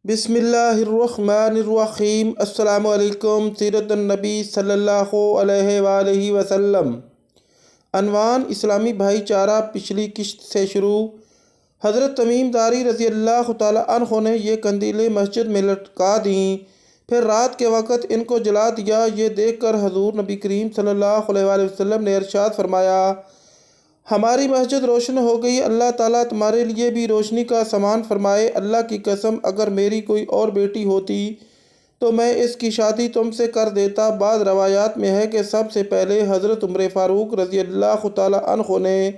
بسم اللہ الرحمن الرحیم۔ السلام علیکم۔ سیرت النبی صلی اللہ علیہ وآلہ وسلم۔ عنوان: اسلامی بھائی چارہ پچھلی قسط سے شروع۔ حضرت تمیم داری رضی اللہ تعالیٰ عنہ نے یہ قندیلیں مسجد میں لٹکا دیں، پھر رات کے وقت ان کو جلا دیا۔ یہ دیکھ کر حضور نبی کریم صلی اللہ علیہ وآلہ وسلم نے ارشاد فرمایا: ہماری مسجد روشن ہو گئی، اللہ تعالیٰ تمہارے لیے بھی روشنی کا سامان فرمائے۔ اللہ کی قسم، اگر میری کوئی اور بیٹی ہوتی تو میں اس کی شادی تم سے کر دیتا۔ بعض روایات میں ہے کہ سب سے پہلے حضرت عمر فاروق رضی اللہ تعالیٰ عنہ نے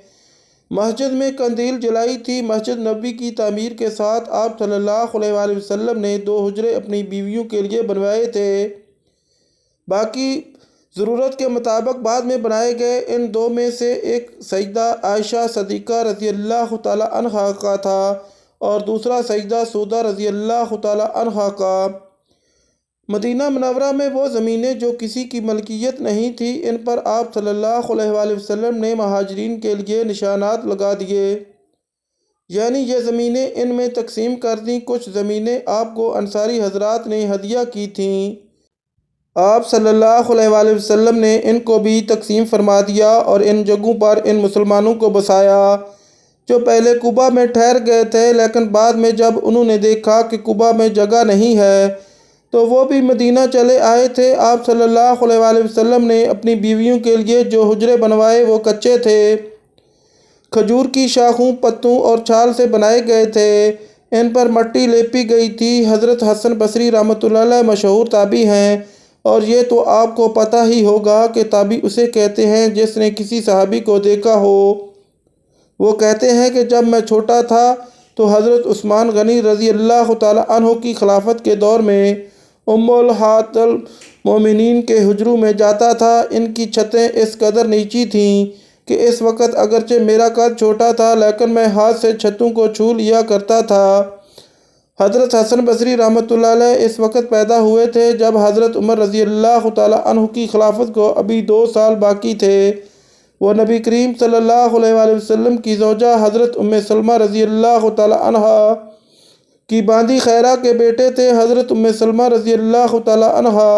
مسجد میں قندیل جلائی تھی۔ مسجد نبوی کی تعمیر کے ساتھ آپ صلی اللہ علیہ وآلہ وسلم نے 2 حجرے اپنی بیویوں کے لیے بنوائے تھے، باقی ضرورت کے مطابق بعد میں بنائے گئے۔ ان 2 میں سے ایک سیدہ عائشہ صدیقہ رضی اللہ تعالیٰ عنہا کا تھا اور دوسرا سیدہ سودا رضی اللہ تعالیٰ عنہا کا۔ مدینہ منورہ میں وہ زمینیں جو کسی کی ملکیت نہیں تھی، ان پر آپ صلی اللہ علیہ وآلہ وسلم نے مہاجرین کے لیے نشانات لگا دیے، یعنی یہ زمینیں ان میں تقسیم کر دیں۔ کچھ زمینیں آپ کو انصاری حضرات نے ہدیہ کی تھیں، آپ صلی اللہ علیہ وآلہ وسلم نے ان کو بھی تقسیم فرما دیا اور ان جگہوں پر ان مسلمانوں کو بسایا جو پہلے قباء میں ٹھہر گئے تھے، لیکن بعد میں جب انہوں نے دیکھا کہ قباء میں جگہ نہیں ہے تو وہ بھی مدینہ چلے آئے تھے۔ آپ صلی اللہ علیہ وآلہ وسلم نے اپنی بیویوں کے لیے جو حجرے بنوائے وہ کچے تھے، کھجور کی شاخوں، پتوں اور چھال سے بنائے گئے تھے، ان پر مٹی لیپی گئی تھی۔ حضرت حسن بصری رحمۃ اللہ علیہ مشہور تابعی ہیں، اور یہ تو آپ کو پتہ ہی ہوگا کہ تابعی اسے کہتے ہیں جس نے کسی صحابی کو دیکھا ہو۔ وہ کہتے ہیں کہ جب میں چھوٹا تھا تو حضرت عثمان غنی رضی اللہ تعالیٰ عنہ کی خلافت کے دور میں امہات المومنین کے حجروں میں جاتا تھا۔ ان کی چھتیں اس قدر نیچی تھیں کہ اس وقت اگرچہ میرا قد چھوٹا تھا لیکن میں ہاتھ سے چھتوں کو چھو لیا کرتا تھا۔ حضرت حسن بصری رحمۃ اللہ علیہ اس وقت پیدا ہوئے تھے جب حضرت عمر رضی اللہ تعالیٰ عنہ کی خلافت کو ابھی 2 سال باقی تھے۔ وہ نبی کریم صلی اللہ علیہ وآلہ وسلم کی زوجہ حضرت ام سلمہ رضی اللہ تعالیٰ عنہا کی باندی خیرہ کے بیٹے تھے۔ حضرت ام سلمہ رضی اللہ تعالیٰ عنہا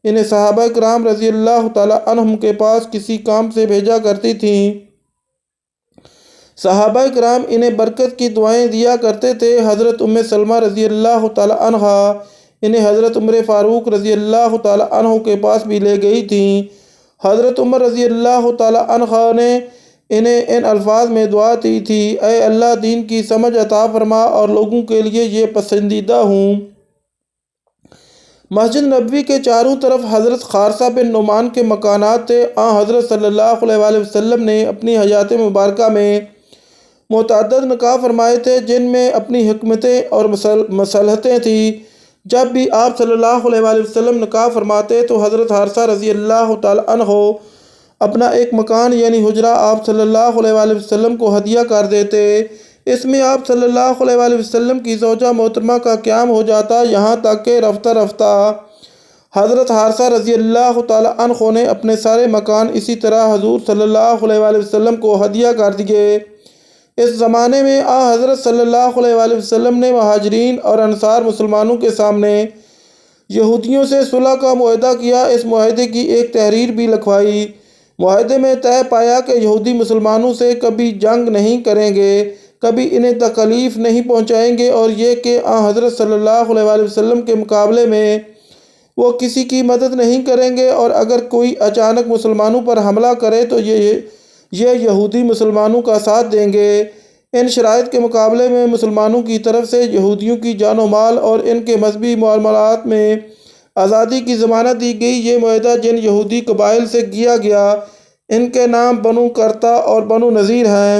انہیں صحابہ کرام رضی اللہ تعالیٰ عنہم کے پاس کسی کام سے بھیجا کرتی تھیں۔ صحابہ کرام انہیں برکت کی دعائیں دیا کرتے تھے۔ حضرت ام سلمہ رضی اللہ تعالیٰ عنہا انہیں حضرت عمر فاروق رضی اللہ تعالیٰ عنہ کے پاس بھی لے گئی تھیں۔ حضرت عمر رضی اللہ تعالیٰ عنہ نے انہیں ان الفاظ میں دعا دی تھی: اے اللہ، دین کی سمجھ عطا فرما اور لوگوں کے لیے یہ پسندیدہ ہوں۔ مسجد نبوی کے چاروں طرف حضرت خارثہ بن نعمان کے مکانات تھے۔ حضرت صلی اللہ علیہ وآلہ وسلم نے اپنی حیات مبارکہ میں متعدد نکاح فرمائے تھے جن میں اپنی حکمتیں اور مصلحتیں تھیں۔ جب بھی آپ صلی اللہ علیہ وآلہ وسلم نکاح فرماتے تو حضرت حارثہ رضی اللہ تعالیٰ عنہ اپنا ایک مکان یعنی حجرہ آپ صلی اللہ علیہ وآلہ وسلم کو ہدیہ کر دیتے۔ اس میں آپ صلی اللہ علیہ وآلہ وسلم کی زوجہ محترمہ کا قیام ہو جاتا، یہاں تک کہ رفتہ رفتہ حضرت حارثہ رضی اللہ تعالیٰ عنہ نے اپنے سارے مکان اسی طرح حضور صلی اللہ علیہ وآلہ وسلم کو ہدیہ کر دیے۔ اس زمانے میں حضرت صلی اللہ علیہ وآلہ وسلم نے مہاجرین اور انصار مسلمانوں کے سامنے یہودیوں سے صلح کا معاہدہ کیا۔ اس معاہدے کی ایک تحریر بھی لکھوائی۔ معاہدے میں طے پایا کہ یہودی مسلمانوں سے کبھی جنگ نہیں کریں گے، کبھی انہیں تکلیف نہیں پہنچائیں گے، اور یہ کہ حضرت صلی اللہ علیہ وآلہ وسلم کے مقابلے میں وہ کسی کی مدد نہیں کریں گے، اور اگر کوئی اچانک مسلمانوں پر حملہ کرے تو یہ یہودی مسلمانوں کا ساتھ دیں گے۔ ان شرائط کے مقابلے میں مسلمانوں کی طرف سے یہودیوں کی جان و مال اور ان کے مذہبی معاملات میں آزادی کی ضمانت دی گئی۔ یہ معاہدہ جن یہودی قبائل سے کیا گیا ان کے نام بنو قرطہ اور بنو نذیر ہیں۔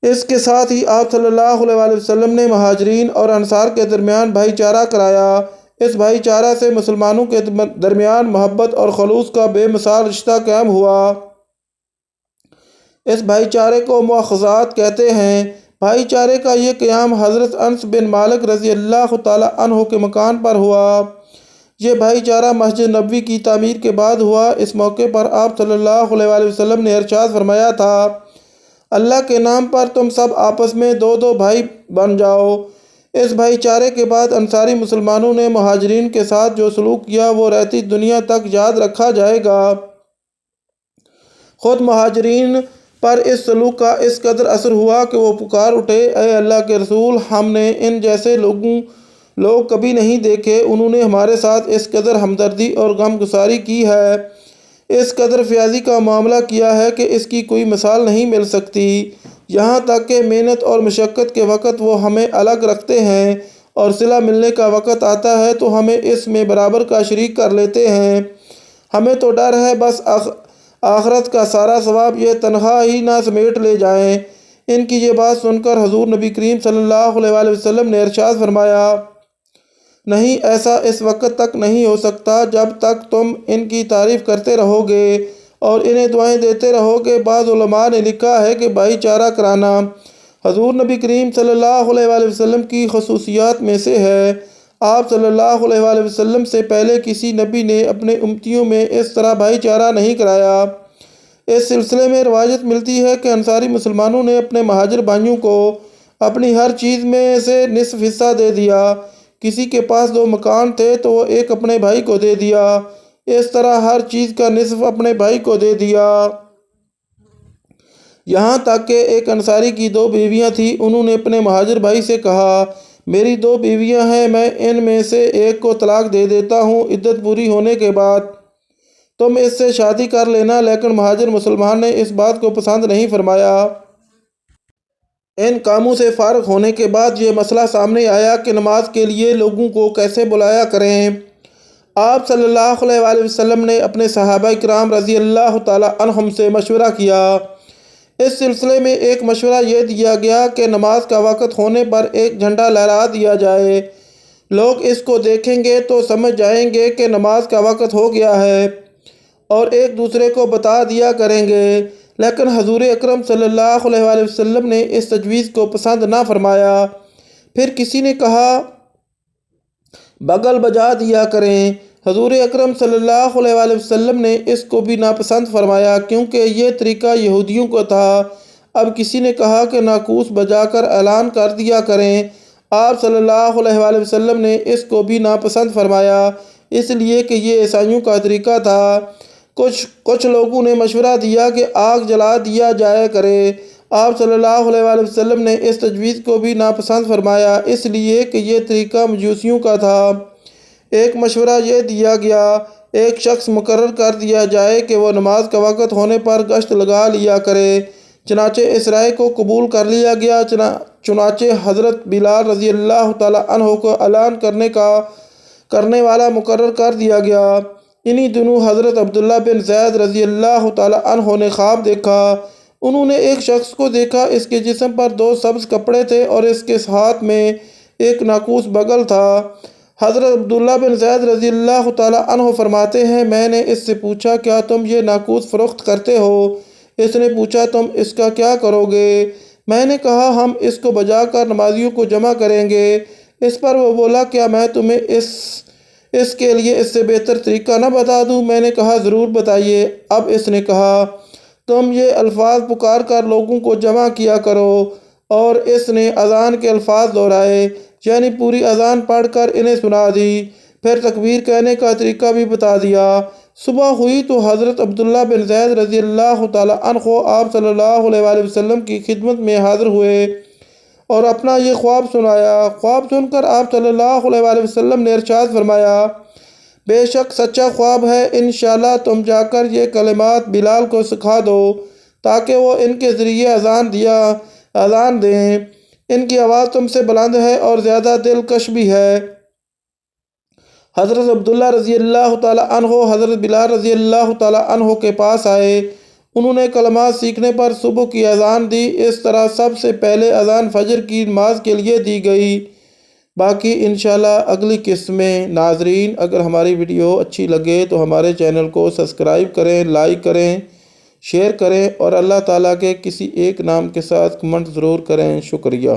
اس کے ساتھ ہی آپ صلی اللہ علیہ وآلہ وسلم نے مہاجرین اور انصار کے درمیان بھائی چارہ کرایا۔ اس بھائی چارہ سے مسلمانوں کے درمیان محبت اور خلوص کا بے مثال رشتہ قائم ہوا۔ اس بھائی چارے کو مواخذات کہتے ہیں۔ بھائی چارے کا یہ قیام حضرت انس بن مالک رضی اللہ تعالیٰ عنہ کے مکان پر ہوا۔ یہ بھائی چارہ مسجد نبوی کی تعمیر کے بعد ہوا۔ اس موقع پر آپ صلی اللہ علیہ وآلہ وسلم نے ارشاد فرمایا تھا: اللہ کے نام پر تم سب آپس میں 2 بھائی بن جاؤ۔ اس بھائی چارے کے بعد انصاری مسلمانوں نے مہاجرین کے ساتھ جو سلوک کیا وہ رہتی دنیا تک یاد رکھا جائے گا۔ خود مہاجرین پر اس سلوک کا اس قدر اثر ہوا کہ وہ پکار اٹھے، اے اللہ کے رسول، ہم نے ان جیسے لوگ کبھی نہیں دیکھے، انہوں نے ہمارے ساتھ اس قدر ہمدردی اور غم گساری کی ہے، اس قدر فیاضی کا معاملہ کیا ہے کہ اس کی کوئی مثال نہیں مل سکتی، یہاں تک کہ محنت اور مشقت کے وقت وہ ہمیں الگ رکھتے ہیں اور صلہ ملنے کا وقت آتا ہے تو ہمیں اس میں برابر کا شریک کر لیتے ہیں۔ ہمیں تو ڈر ہے بس آخرت کا سارا ثواب یہ تنہا ہی نہ سمیٹ لے جائیں۔ ان کی یہ بات سن کر حضور نبی کریم صلی اللہ علیہ وآلہ وسلم نے ارشاد فرمایا، نہیں، ایسا اس وقت تک نہیں ہو سکتا جب تک تم ان کی تعریف کرتے رہو گے اور انہیں دعائیں دیتے رہو گے۔ بعض علماء نے لکھا ہے کہ بھائی چارہ کرانا حضور نبی کریم صلی اللہ علیہ وآلہ وسلم کی خصوصیات میں سے ہے۔ آپ صلی اللہ علیہ وآلہ وسلم سے پہلے کسی نبی نے اپنے امتیوں میں اس طرح بھائی چارہ نہیں کرایا۔ اس سلسلے میں روایت ملتی ہے کہ انصاری مسلمانوں نے اپنے مہاجر بھائیوں کو اپنی ہر چیز میں سے نصف حصہ دے دیا۔ کسی کے پاس 2 مکان تھے تو وہ ایک اپنے بھائی کو دے دیا، اس طرح ہر چیز کا نصف اپنے بھائی کو دے دیا۔ یہاں تک کہ ایک انصاری کی 2 بیویاں تھیں، انہوں نے اپنے مہاجر بھائی سے کہا، میری 2 بیویاں ہیں، میں ان میں سے ایک کو طلاق دے دیتا ہوں، عدت پوری ہونے کے بعد تم اس سے شادی کر لینا۔ لیکن مہاجر مسلمان نے اس بات کو پسند نہیں فرمایا۔ ان کاموں سے فارغ ہونے کے بعد یہ مسئلہ سامنے آیا کہ نماز کے لیے لوگوں کو کیسے بلایا کریں۔ آپ صلی اللہ علیہ وآلہ وسلم نے اپنے صحابہ کرام رضی اللہ تعالیٰ عنہم سے مشورہ کیا۔ اس سلسلے میں ایک مشورہ یہ دیا گیا کہ نماز کا وقت ہونے پر ایک جھنڈا لہرا دیا جائے، لوگ اس کو دیکھیں گے تو سمجھ جائیں گے کہ نماز کا وقت ہو گیا ہے اور ایک دوسرے کو بتا دیا کریں گے۔ لیکن حضور اکرم صلی اللہ علیہ وآلہ وسلم نے اس تجویز کو پسند نہ فرمایا۔ پھر کسی نے کہا، بغل بجا دیا کریں۔ حضور اکرم صلی اللہ علیہ وآلہ وسلم نے اس کو بھی ناپسند فرمایا کیونکہ یہ طریقہ یہودیوں کا تھا۔ اب کسی نے کہا کہ ناقوس بجا کر اعلان کر دیا کریں۔ آپ صلی اللہ علیہ وآلہ وسلم نے اس کو بھی ناپسند فرمایا اس لیے کہ یہ عیسائیوں کا طریقہ تھا۔ کچھ لوگوں نے مشورہ دیا کہ آگ جلا دیا جائے کرے۔ آپ صلی اللہ علیہ وآلہ وسلم نے اس تجویز کو بھی ناپسند فرمایا اس لیے کہ یہ طریقہ مجوسیوں کا تھا۔ ایک مشورہ یہ دیا گیا، ایک شخص مقرر کر دیا جائے کہ وہ نماز کا وقت ہونے پر گشت لگا لیا کرے۔ چنانچہ اس رائے کو قبول کر لیا گیا۔ چنانچہ حضرت بلال رضی اللہ تعالیٰ عنہ کو اعلان کرنے والا مقرر کر دیا گیا۔ انہی دنوں حضرت عبداللہ بن زید رضی اللہ تعالیٰ عنہ نے خواب دیکھا۔ انہوں نے ایک شخص کو دیکھا، اس کے جسم پر 2 سبز کپڑے تھے اور اس کے ہاتھ میں ایک ناقوس بغل تھا۔ حضرت عبداللہ بن زید رضی اللہ تعالیٰ عنہ فرماتے ہیں، میں نے اس سے پوچھا، کیا تم یہ ناقوس فروخت کرتے ہو؟ اس نے پوچھا، تم اس کا کیا کرو گے؟ میں نے کہا، ہم اس کو بجا کر نمازیوں کو جمع کریں گے۔ اس پر وہ بولا، کیا میں تمہیں اس کے لیے اس سے بہتر طریقہ نہ بتا دوں؟ میں نے کہا، ضرور بتائیے۔ اب اس نے کہا، تم یہ الفاظ پکار کر لوگوں کو جمع کیا کرو، اور اس نے اذان کے الفاظ دہرائے، یعنی پوری اذان پڑھ کر انہیں سنا دی، پھر تکبیر کہنے کا طریقہ بھی بتا دیا۔ صبح ہوئی تو حضرت عبداللہ بن زید رضی اللہ تعالیٰ عنہ آپ صلی اللہ علیہ وآلہ وسلم کی خدمت میں حاضر ہوئے اور اپنا یہ خواب سنایا۔ خواب سن کر آپ صلی اللہ علیہ وآلہ وسلم نے ارشاد فرمایا، بے شک سچا خواب ہے، انشاءاللہ تم جا کر یہ کلمات بلال کو سکھا دو تاکہ وہ ان کے ذریعے اذان دیں۔ ان کی آواز تم سے بلند ہے اور زیادہ دلکش بھی ہے۔ حضرت عبداللہ رضی اللہ تعالیٰ عنہ حضرت بلال رضی اللہ تعالیٰ عنہ کے پاس آئے۔ انہوں نے کلمات سیکھنے پر صبح کی اذان دی۔ اس طرح سب سے پہلے اذان فجر کی نماز کے لیے دی گئی۔ باقی انشاءاللہ اگلی قسط میں۔ ناظرین، اگر ہماری ویڈیو اچھی لگے تو ہمارے چینل کو سبسکرائب کریں، لائک کریں، شیئر کریں اور اللہ تعالیٰ کے کسی ایک نام کے ساتھ کمنٹ ضرور کریں۔ شکریہ۔